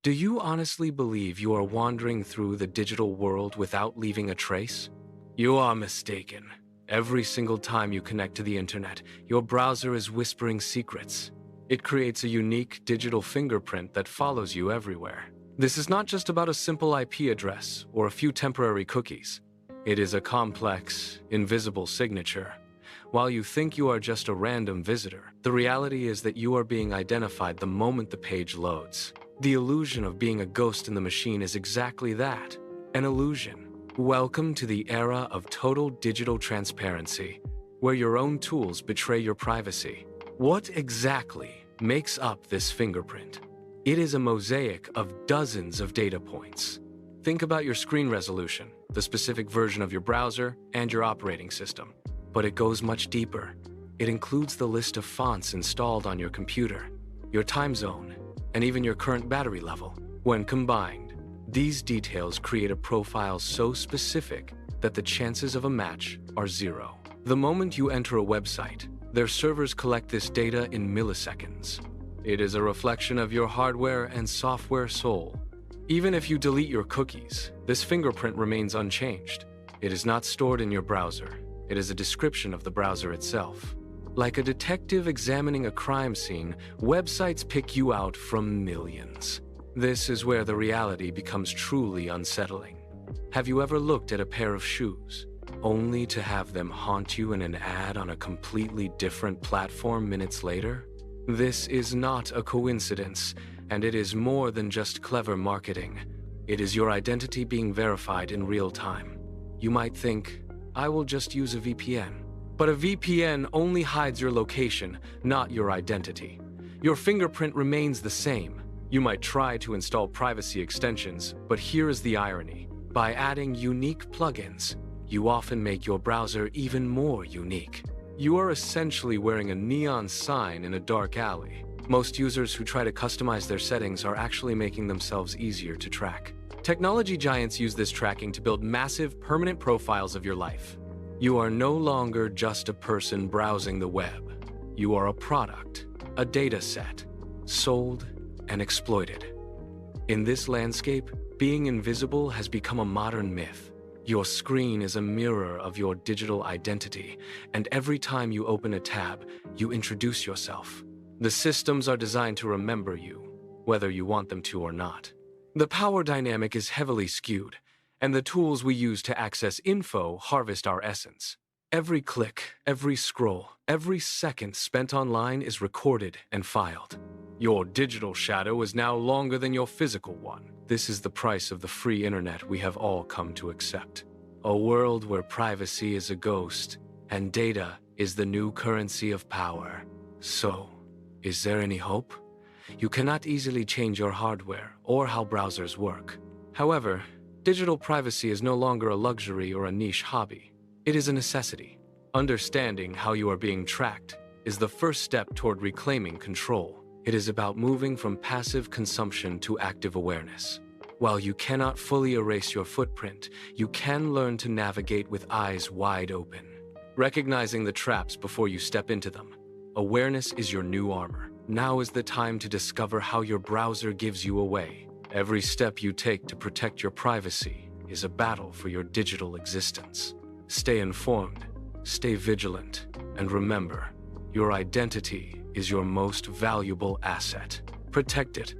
Do you honestly believe you are wandering through the digital world without leaving a trace? You are mistaken. Every single time you connect to the internet, your browser is whispering secrets. It creates a unique digital fingerprint that follows you everywhere. This is not just about a simple IP address or a few temporary cookies. It is a complex, invisible signature. While you think you are just a random visitor, the reality is that you are being identified the moment the page loads. The illusion of being a ghost in the machine is exactly that, an illusion. Welcome to the era of total digital transparency, where your own tools betray your privacy. What exactly makes up this fingerprint? It is a mosaic of dozens of data points. Think about your screen resolution, the specific version of your browser, and your operating system. But it goes much deeper. It includes the list of fonts installed on your computer, your time zone, and even your current battery level. When combined, these details create a profile so specific that the chances of a match are zero. The moment you enter a website, their servers collect this data in milliseconds. It is a reflection of your hardware and software soul. Even if you delete your cookies, this fingerprint remains unchanged. It is not stored in your browser. It is a description of the browser itself. Like a detective examining a crime scene, websites pick you out from millions. This is where the reality becomes truly unsettling. Have you ever looked at a pair of shoes, only to have them haunt you in an ad on a completely different platform minutes later? This is not a coincidence, and it is more than just clever marketing. It is your identity being verified in real time. You might think, I will just use a VPN. But a VPN only hides your location, not your identity. Your fingerprint remains the same. You might try to install privacy extensions, but here is the irony. By adding unique plugins, you often make your browser even more unique. You are essentially wearing a neon sign in a dark alley. Most users who try to customize their settings are actually making themselves easier to track. Technology giants use this tracking to build massive, permanent profiles of your life. You are no longer just a person browsing the web. You are a product, a data set, sold and exploited. In this landscape, being invisible has become a modern myth. Your screen is a mirror of your digital identity, and every time you open a tab, you introduce yourself. The systems are designed to remember you, whether you want them to or not. The power dynamic is heavily skewed, and the tools we use to access info harvest our essence. Every click, every scroll, every second spent online is recorded and filed. Your digital shadow is now longer than your physical one. This is the price of the free internet we have all come to accept. A world where privacy is a ghost and data is the new currency of power. So, is there any hope? You cannot easily change your hardware or how browsers work. However, digital privacy is no longer a luxury or a niche hobby. It is a necessity. Understanding how you are being tracked is the first step toward reclaiming control. It is about moving from passive consumption to active awareness. While you cannot fully erase your footprint, you can learn to navigate with eyes wide open. Recognizing the traps before you step into them. Awareness is your new armor. Now is the time to discover how your browser gives you away. Every step you take to protect your privacy is a battle for your digital existence. Stay informed, stay vigilant, and remember, your identity is your most valuable asset. Protect it